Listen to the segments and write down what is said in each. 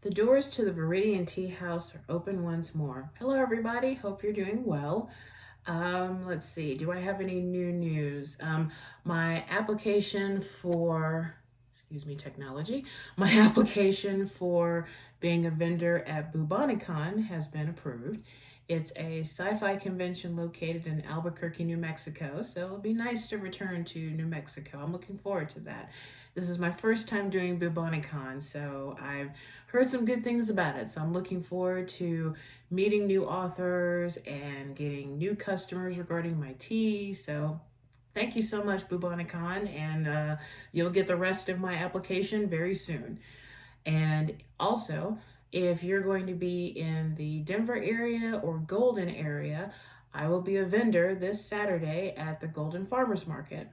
The doors to the Viridian Tea House are open once more. Hello, everybody. Hope you're doing well. Let's see. Do I have any new news? My application for, excuse me, technology. My application for being a vendor at Bubonicon has been approved. It's a sci-fi convention located in Albuquerque, New Mexico, so it'll be nice to return to New Mexico. I'm looking forward to that. This is my first time doing Bubonicon, so I've heard some good things about it. So I'm looking forward to meeting new authors and getting new customers regarding my tea. So thank you so much, Bubonicon, and you'll get the rest of my application very soon. And also, if you're going to be in the Denver area or Golden area, I will be a vendor this Saturday at the Golden Farmers Market.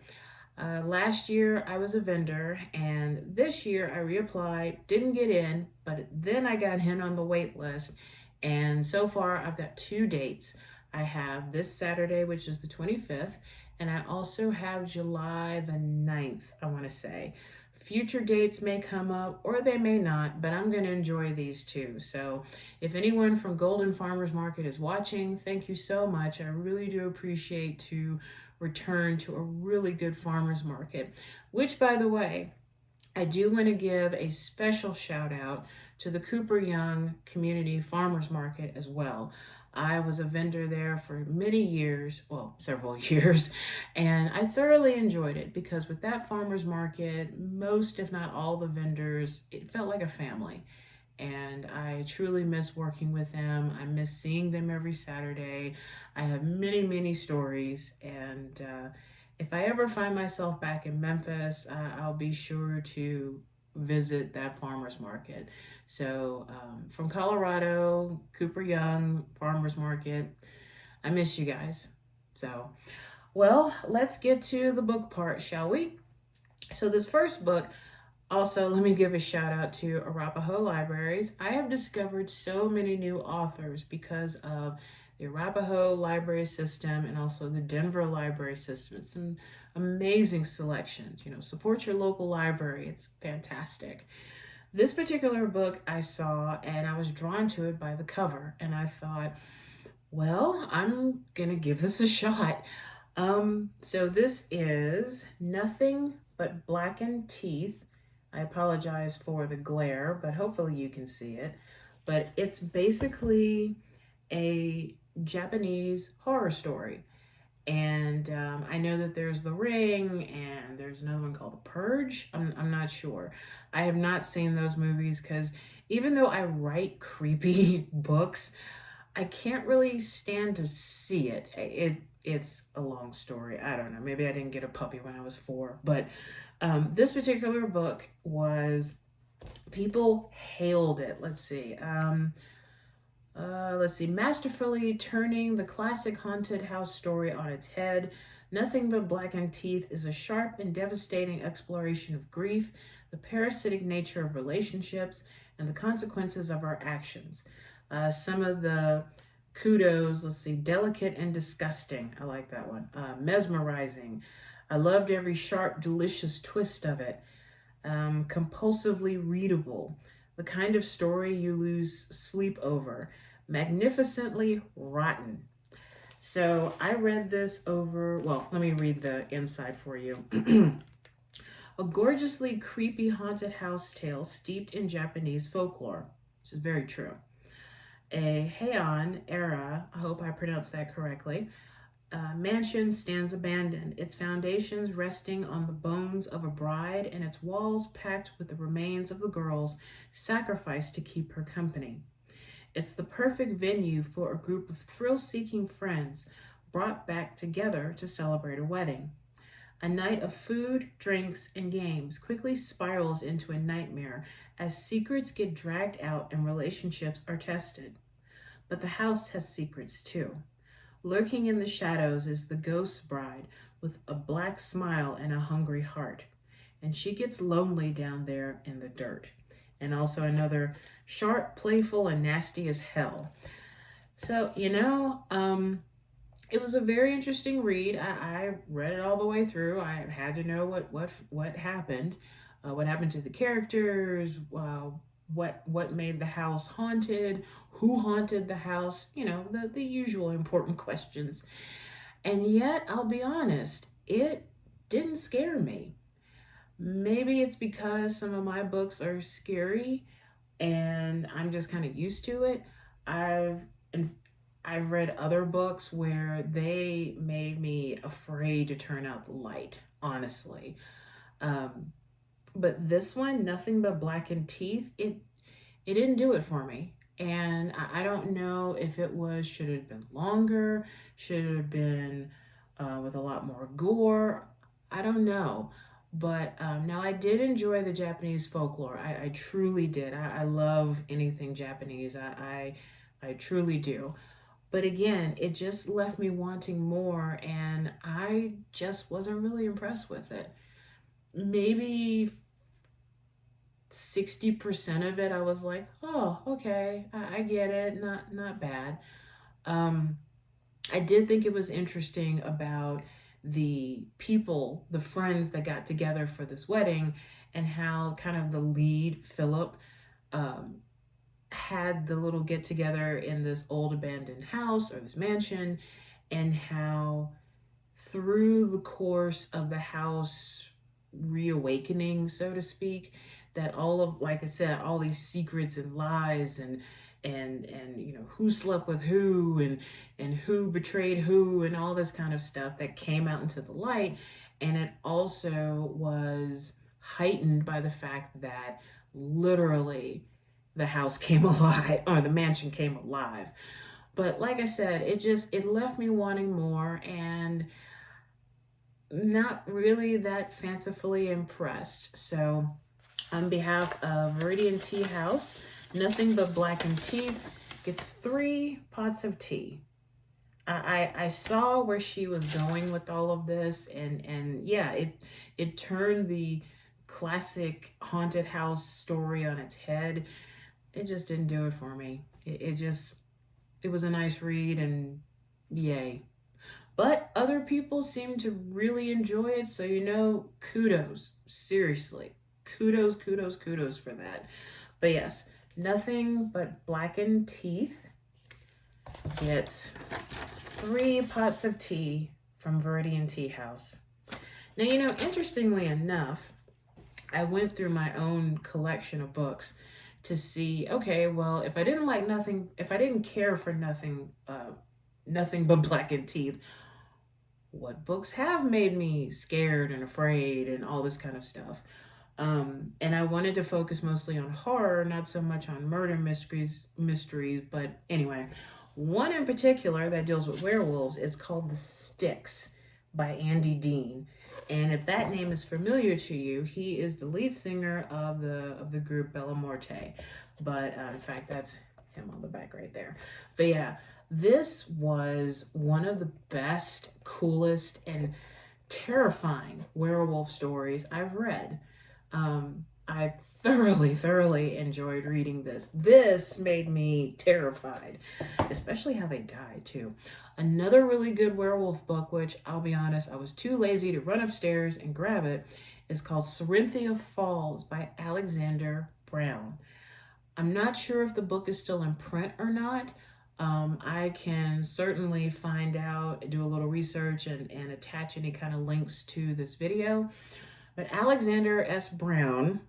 Last year I was a vendor, and this year I reapplied, didn't get in, but then I got in on the wait list. And so far I've got 2 dates. I have this Saturday, which is the 25th, and I also have July the 9th, I want to say. Future dates may come up or they may not, but I'm going to enjoy these too. So if anyone from Golden Farmers Market is watching, thank you so much. I really do appreciate to return to a really good farmers market, which, by the way, I do want to give a special shout out to the Cooper Young Community Farmers Market as well. I was a vendor there for many years, well, several years, and I thoroughly enjoyed it because with that farmers market, most, if not all, the vendors, it felt like a family. And I truly miss working with them. I miss seeing them every Saturday. I have many, many stories. And if I ever find myself back in Memphis, I'll be sure to visit that farmer's market. So from Colorado, Cooper Young Farmer's Market, I miss you guys. So, well, let's get to the book part, shall we? So this first book, also, let me give a shout out to Arapahoe Libraries. I have discovered so many new authors because of the Arapahoe Library System and also the Denver Library System. It's some amazing selections. You know, support your local library. It's fantastic. This particular book I saw and I was drawn to it by the cover, and I thought, well, I'm gonna give this a shot. So this is Nothing But Blackened Teeth. I apologize for the glare, but hopefully you can see it. But it's basically a Japanese horror story. And I know that there's The Ring and there's another one called The Purge. I'm not sure. I have not seen those movies because even though I write creepy books, I can't really stand to see it. It's a long story. I don't know. Maybe I didn't get a puppy when I was 4, but this particular book was, people hailed it. Let's see. Masterfully turning the classic haunted house story on its head, Nothing But Blackened Teeth is a sharp and devastating exploration of grief, the parasitic nature of relationships, and the consequences of our actions. Some of the kudos, let's see, delicate and disgusting. I like that one. Mesmerizing. I loved every sharp, delicious twist of it. Compulsively readable. The kind of story you lose sleep over. Magnificently rotten. So I read this over, well, let me read the inside for you. A gorgeously creepy haunted house tale steeped in Japanese folklore, which is very true. A Heian era, I hope I pronounced that correctly, mansion stands abandoned, its foundations resting on the bones of a bride and its walls packed with the remains of the girls sacrificed to keep her company. It's the perfect venue for a group of thrill-seeking friends brought back together to celebrate a wedding. A night of food, drinks, and games quickly spirals into a nightmare as secrets get dragged out and relationships are tested. But the house has secrets too. Lurking in the shadows is the ghost bride with a black smile and a hungry heart. And she gets lonely down there in the dirt. And also another sharp, playful, and nasty as hell. So, it was a very interesting read. I read it all the way through. I had to know what happened to the characters, what made the house haunted, who haunted the house, you know, the usual important questions. And yet, I'll be honest, it didn't scare me. Maybe it's because some of my books are scary and I'm just kind of used to it. I've and I've read other books where they made me afraid to turn out the light, honestly. Um, but this one, Nothing But Blackened Teeth, it didn't do it for me. And I don't know if it was, should it have been longer? Should it have been with a lot more gore? I don't know. But now I did enjoy the Japanese folklore. I truly did. I love anything Japanese. I truly do. But again, it just left me wanting more, and I just wasn't really impressed with it. Maybe 60% of it I was like, oh, okay, I get it, not bad. um I did think it was interesting about the people, the friends that got together for this wedding, and how kind of the lead Philip um had the little get together in this old abandoned house or this mansion, and how through the course of the house reawakening, so to speak, that all of, like I said, all these secrets and lies and you know, who slept with who and who betrayed who and all this kind of stuff that came out into the light. And it also was heightened by the fact that literally the house came alive, or the mansion came alive. But like I said, it left me wanting more, and not really that fancifully impressed. So on behalf of Viridian Tea House, Nothing But Blackened Teeth gets 3 pots of tea. I saw where she was going with all of this, and yeah, it turned the classic haunted house story on its head. It just didn't do it for me. It was a nice read, and yay. But other people seem to really enjoy it, so you know, kudos. Seriously. Kudos for that. But yes, Nothing But Blackened Teeth gets 3 pots of tea from Viridian Tea House. Now, you know, interestingly enough, I went through my own collection of books to see, okay, well, if I didn't care for Nothing But Blackened Teeth, what books have made me scared and afraid and all this kind of stuff. And I wanted to focus mostly on horror, not so much on murder mysteries. But anyway, one in particular that deals with werewolves is called The Sticks by Andy Dean. And if that name is familiar to you, he is the lead singer of the group Bella Morte. But in fact, that's him on the back right there. But yeah, this was one of the best, coolest, and terrifying werewolf stories I've read. I thoroughly enjoyed reading this. This made me terrified, especially how they died too. Another really good werewolf book, which I'll be honest, I was too lazy to run upstairs and grab it, is called Cyrenthia Falls by Alexander Brown. I'm not sure if the book is still in print or not. I can certainly find out, do a little research, and attach any kind of links to this video. But Alexander S. Brown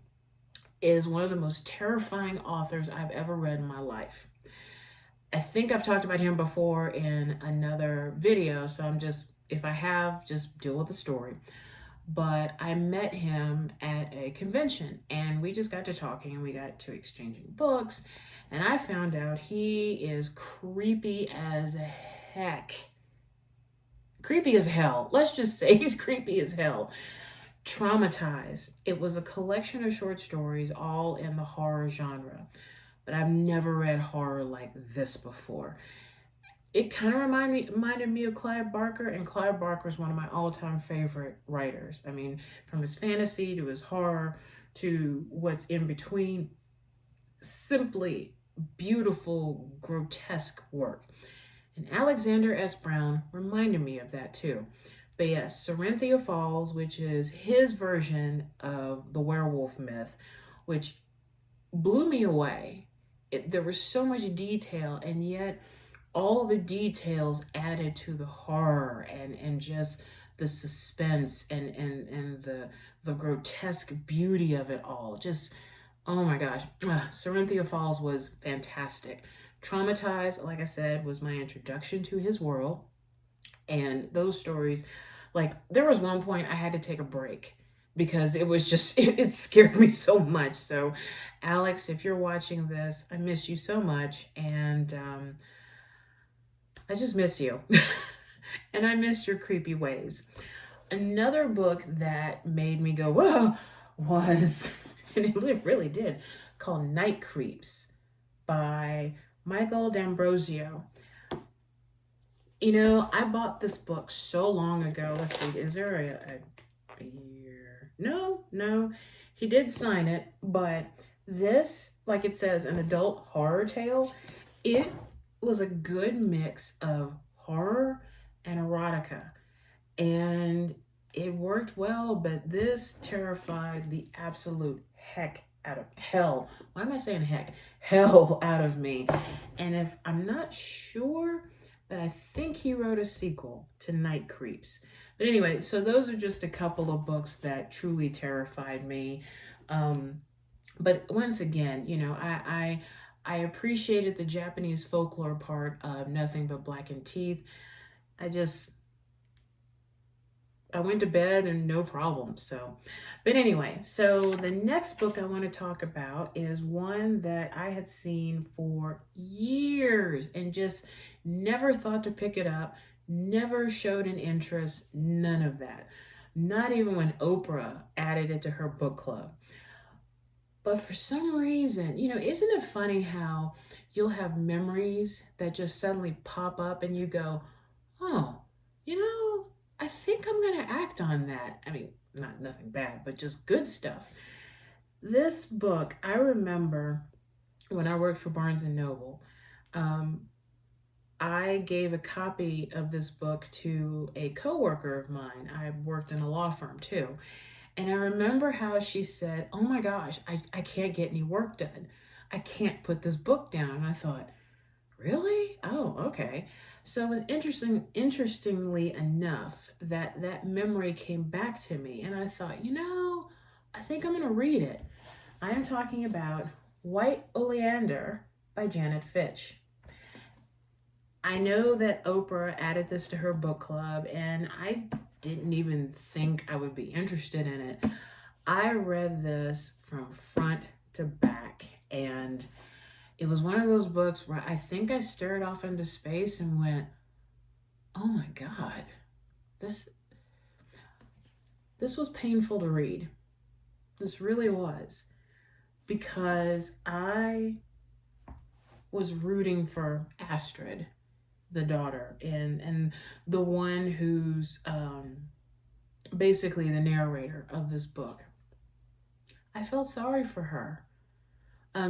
is one of the most terrifying authors I've ever read in my life. I think I've talked about him before in another video, so if I have, just deal with the story. But I met him at a convention, and we just got to talking, and we got to exchanging books, and I found out he is creepy as heck. Creepy as hell. Let's just say he's creepy as hell. Traumatized. It was a collection of short stories, all in the horror genre, but I've never read horror like this before. It kind of reminded me of Clive Barker, and Clive Barker is one of my all-time favorite writers. I mean, from his fantasy to his horror to what's in between, simply beautiful, grotesque work. And Alexander S. Brown reminded me of that too. But yes, Cyrenthia Falls, which is his version of the werewolf myth, which blew me away. There was so much detail, and yet all the details added to the horror and just the suspense and the grotesque beauty of it all. Just, oh my gosh. Cyrenthia Falls was fantastic. Traumatized, like I said, was my introduction to his world. And those stories, like, there was one point I had to take a break because it was just, it scared me so much. So, Alex, if you're watching this, I miss you so much. And I just miss you. And I miss your creepy ways. Another book that made me go, whoa, was, and it really did, called Night Creeps by Michael D'Ambrosio. You know, I bought this book so long ago. Let's see, is there a year? No, he did sign it, but this, like it says, an adult horror tale, it was a good mix of horror and erotica. And it worked well, but this terrified the absolute heck out of hell. Why am I saying heck? Hell out of me. And if I'm not sure, but I think he wrote a sequel to Night Creeps. But anyway, so those are just a couple of books that truly terrified me. But once again, you know, I appreciated the Japanese folklore part of Nothing But Blackened Teeth. I went to bed and no problem. So, but anyway, so the next book I want to talk about is one that I had seen for years and just never thought to pick it up, never showed an interest, none of that. Not even when Oprah added it to her book club. But for some reason, you know, isn't it funny how you'll have memories that just suddenly pop up and you go, oh, you know, I think I'm going to act on that. I mean, nothing bad, but just good stuff. This book, I remember when I worked for Barnes & Noble, I gave a copy of this book to a coworker of mine. I worked in a law firm too. And I remember how she said, oh my gosh, I can't get any work done. I can't put this book down. And I thought, really? Oh, okay. So it was interestingly enough, that memory came back to me. And I thought, you know, I think I'm going to read it. I am talking about White Oleander by Janet Fitch. I know that Oprah added this to her book club, and I didn't even think I would be interested in it. I read this from front to back, and it was one of those books where I think I stared off into space and went, oh my God, this was painful to read. This really was, because I was rooting for Astrid, the daughter, and the one who's basically the narrator of this book. I felt sorry for her.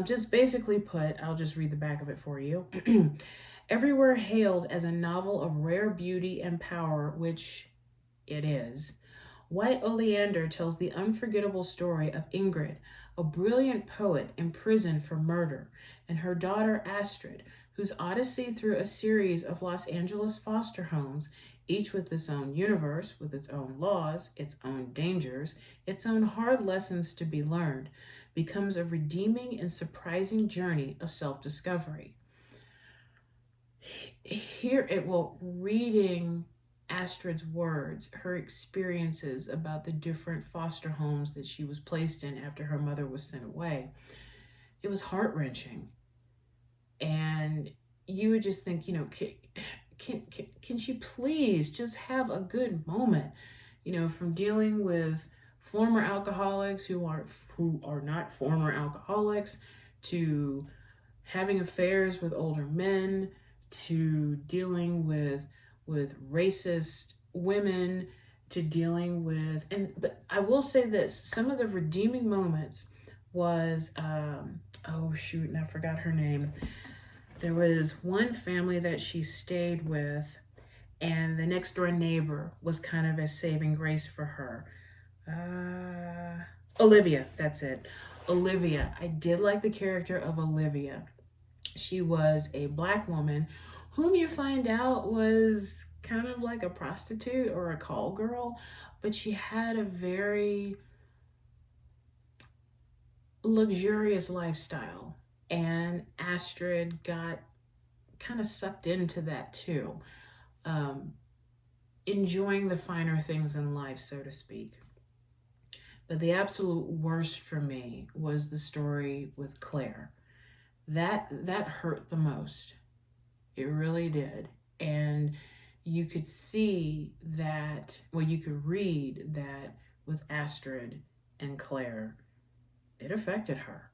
Just basically put, I'll just read the back of it for you. Everywhere hailed as a novel of rare beauty and power, which it is, White Oleander tells the unforgettable story of Ingrid, a brilliant poet imprisoned for murder, and her daughter Astrid, whose odyssey through a series of Los Angeles foster homes, each with its own universe, with its own laws, its own dangers, its own hard lessons to be learned, becomes a redeeming and surprising journey of self-discovery. Reading Astrid's words, her experiences about the different foster homes that she was placed in after her mother was sent away, it was heart-wrenching. And you would just think, you know, can she please just have a good moment, you know, from dealing with former alcoholics who are not former alcoholics, to having affairs with older men, to dealing with racist women, to dealing with, but I will say this, some of the redeeming moments was, oh shoot, and I forgot her name. There was one family that she stayed with, and the next door neighbor was kind of a saving grace for her. Olivia, that's it. Olivia. I did like the character of Olivia. She was a Black woman whom you find out was kind of like a prostitute or a call girl, but she had a very luxurious lifestyle. And Astrid got kind of sucked into that too, um, enjoying the finer things in life, so to speak. But the absolute worst for me was the story with Claire. That hurt the most. It really did. And you could see that, well, you could read that with Astrid and Claire, it affected her.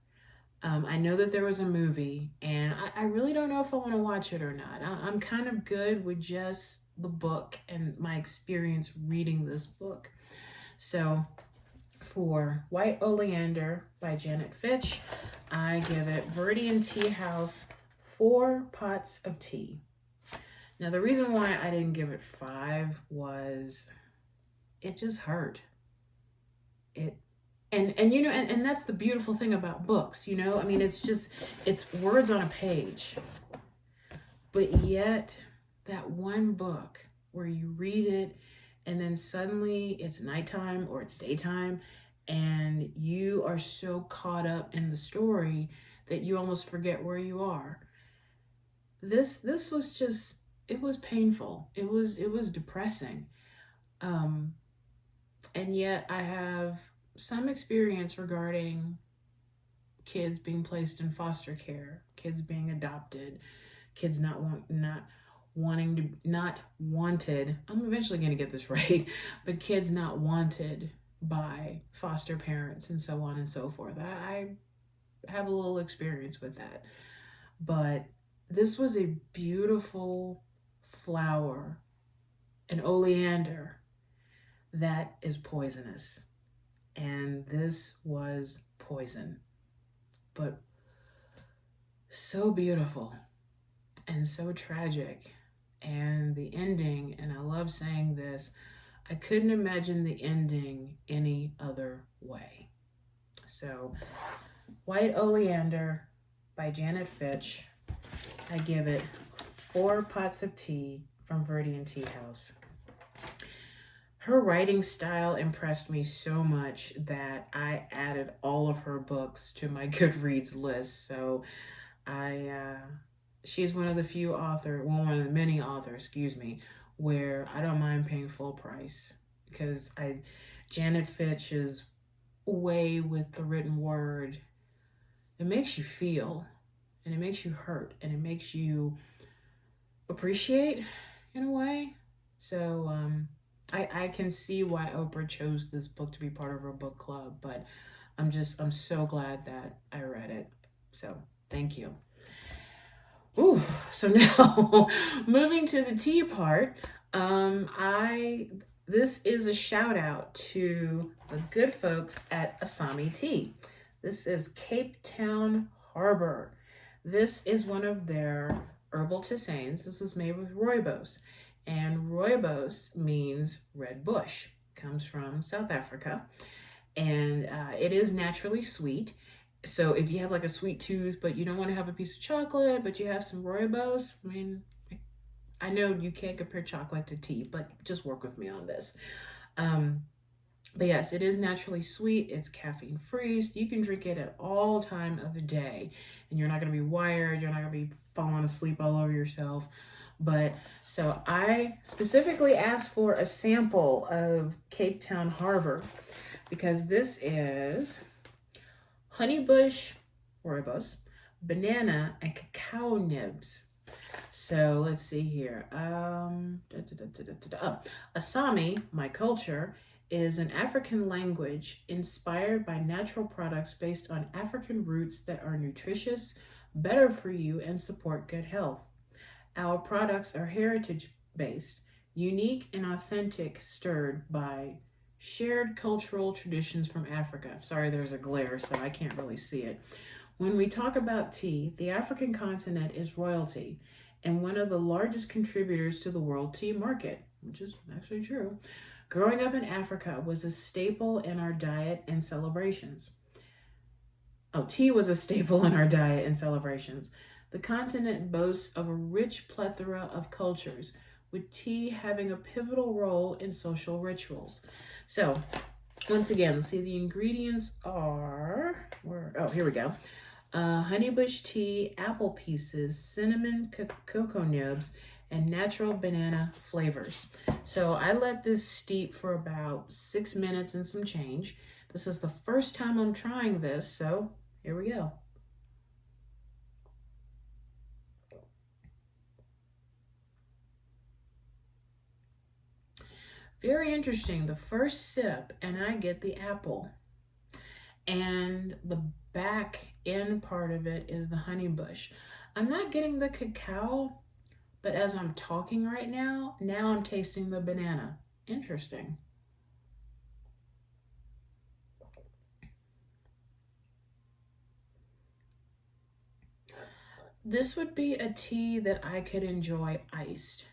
I know that there was a movie, and I really don't know if I want to watch it or not. I'm kind of good with just the book and my experience reading this book. So for White Oleander by Janet Fitch, I give it Viridian Tea House 4 pots of tea. Now, the reason why I didn't give it 5 was it just hurt. And you know, and that's the beautiful thing about books, you know? I mean, it's words on a page. But yet, that one book where you read it and then suddenly it's nighttime or it's daytime and you are so caught up in the story that you almost forget where you are. This was just, it was painful. It was depressing. And yet I have some experience regarding kids being placed in foster care, kids being adopted, kids not wanted. I'm eventually going to get this right, but kids not wanted by foster parents and so on and so forth. I have a little experience with that. But this was a beautiful flower, an oleander that is poisonous. And this was poison, but so beautiful and so tragic. And the ending, and I love saying this, I couldn't imagine the ending any other way. So, White Oleander by Janet Fitch, I give it 4 pots of tea from Viridian Tea House. Her writing style impressed me so much that I added all of her books to my Goodreads list. So she's one of the few one of the many authors, where I don't mind paying full price, because Janet Fitch's way with the written word, it makes you feel, and it makes you hurt, and it makes you appreciate in a way. So, I can see why Oprah chose this book to be part of her book club, but I'm so glad that I read it. So thank you. Ooh, so now moving to the tea part, this is a shout out to the good folks at Asami Tea. This is Cape Town Harbour. This is one of their herbal tisanes. This was made with rooibos. And rooibos means red bush. It comes from South Africa. And it is naturally sweet. So if you have like a sweet tooth, but you don't want to have a piece of chocolate, but you have some rooibos, I mean, I know you can't compare chocolate to tea, but just work with me on this. But yes, it is naturally sweet. It's caffeine free. So you can drink it at all time of the day. And you're not going to be wired. You're not going to be falling asleep all over yourself. But so I specifically asked for a sample of Cape Town Harbour because this is honeybush rooibos, banana, and cacao nibs. So let's see here. Asami, my culture, is an African language inspired by natural products based on African roots that are nutritious, better for you, and support good health. Our products are heritage-based, unique and authentic, stirred by shared cultural traditions from Africa. Sorry, there's a glare, so I can't really see it. When we talk about tea, the African continent is royalty and one of the largest contributors to the world tea market, which is actually true. Growing up in Africa was a staple in our diet and celebrations. tea was a staple in our diet and celebrations. The continent boasts of a rich plethora of cultures, with tea having a pivotal role in social rituals. So, once again, let's see, the ingredients are, here we go. Honeybush tea, apple pieces, cinnamon, cocoa nibs, and natural banana flavors. So I let this steep for about 6 minutes and some change. This is the first time I'm trying this, so here we go. Very interesting. The first sip, and I get the apple. And the back end part of it is the honeybush. I'm not getting the cacao, but as I'm talking right now I'm tasting the banana. Interesting. This would be a tea that I could enjoy iced.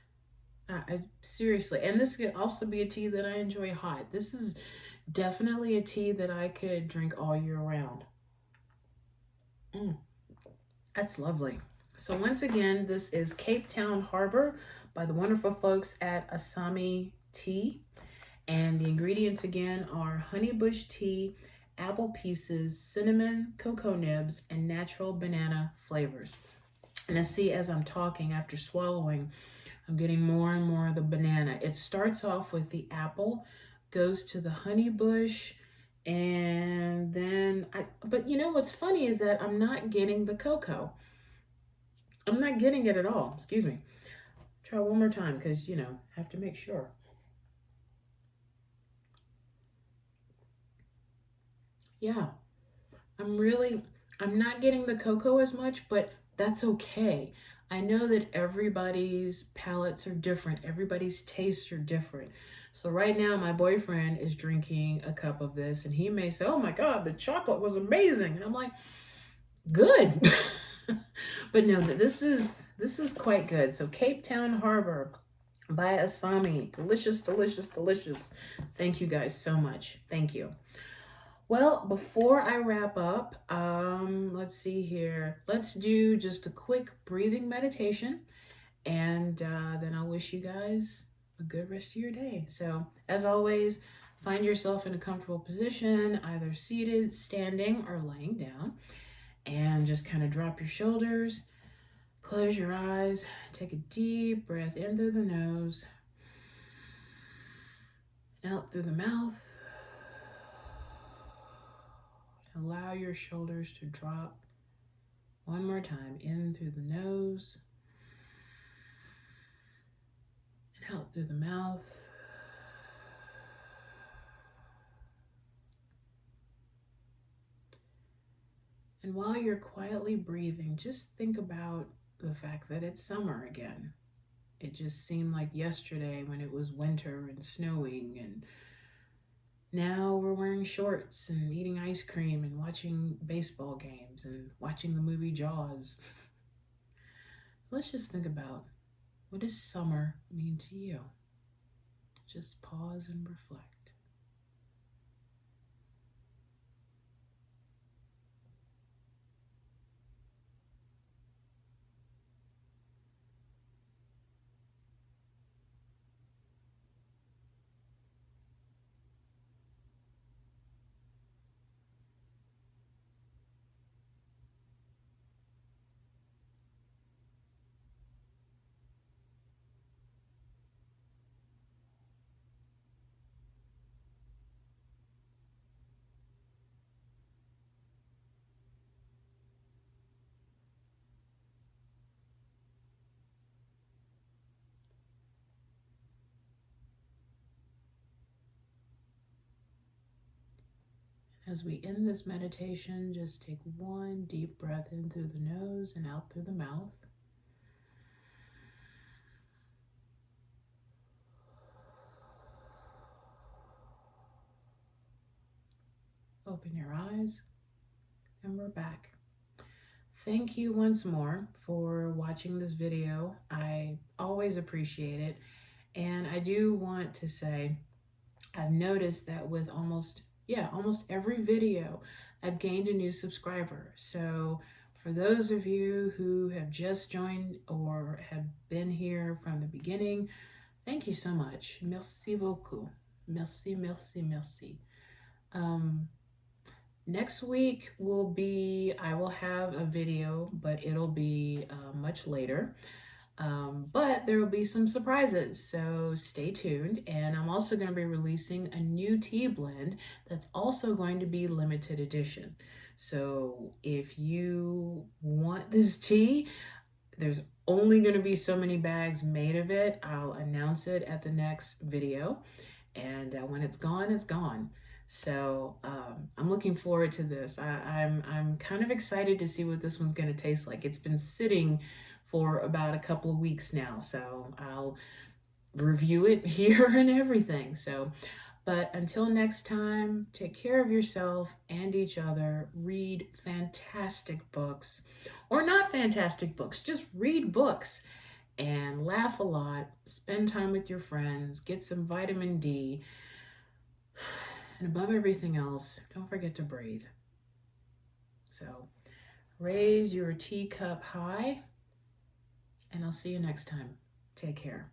Seriously, and this could also be a tea that I enjoy hot. This is definitely a tea that I could drink all year round. That's lovely. So once again, this is Cape Town Harbour by the wonderful folks at Asami Tea. And the ingredients again are honeybush tea, apple pieces, cinnamon, cocoa nibs, and natural banana flavors. And I see as I'm talking, after swallowing, I'm getting more and more of the banana. It starts off with the apple, goes to the honeybush, and then but you know what's funny is that I'm not getting the cocoa. I'm not getting it at all. Excuse me. Try one more time because, you know, have to make sure. Yeah, I'm not getting the cocoa as much, but that's okay. I know that everybody's palates are different. Everybody's tastes are different. So right now my boyfriend is drinking a cup of this and he may say, "Oh my God, the chocolate was amazing." And I'm like, good. But no, this is quite good. So Cape Town Harbour by Asami. Delicious, delicious, delicious. Thank you guys so much. Thank you. Well, before I wrap up, let's see here. Let's do just a quick breathing meditation, and then I'll wish you guys a good rest of your day. So, as always, find yourself in a comfortable position, either seated, standing, or laying down, and just kind of drop your shoulders, close your eyes, take a deep breath in through the nose, and out through the mouth. Allow your shoulders to drop one more time, in through the nose and out through the mouth. And while you're quietly breathing, just think about the fact that it's summer again. It just seemed like yesterday when it was winter and snowing, and now we're wearing shorts and eating ice cream and watching baseball games and watching the movie Jaws. Let's just think about, what does summer mean to you? Just pause and reflect. As we end this meditation, just take one deep breath in through the nose and out through the mouth. Open your eyes, and we're back. Thank you once more for watching this video. I always appreciate it. And I do want to say, I've noticed that with almost every video, I've gained a new subscriber. So for those of you who have just joined or have been here from the beginning, thank you so much. Merci beaucoup. Merci, merci, merci. Next week I will have a video, but it'll be much later. But there will be some surprises, so stay tuned. And I'm also going to be releasing a new tea blend that's also going to be limited edition. So if you want this tea, there's only going to be so many bags made of it. I'll announce it at the next video. And when it's gone, it's gone. So I'm looking forward to this. I'm kind of excited to see what this one's going to taste like. It's been sitting for about a couple of weeks now, so I'll review it here and everything. So, but until next time, take care of yourself and each other. Read fantastic books, or not fantastic books, just read books and laugh a lot. Spend time with your friends, get some vitamin D. And above everything else, don't forget to breathe. So raise your teacup high, and I'll see you next time. Take care.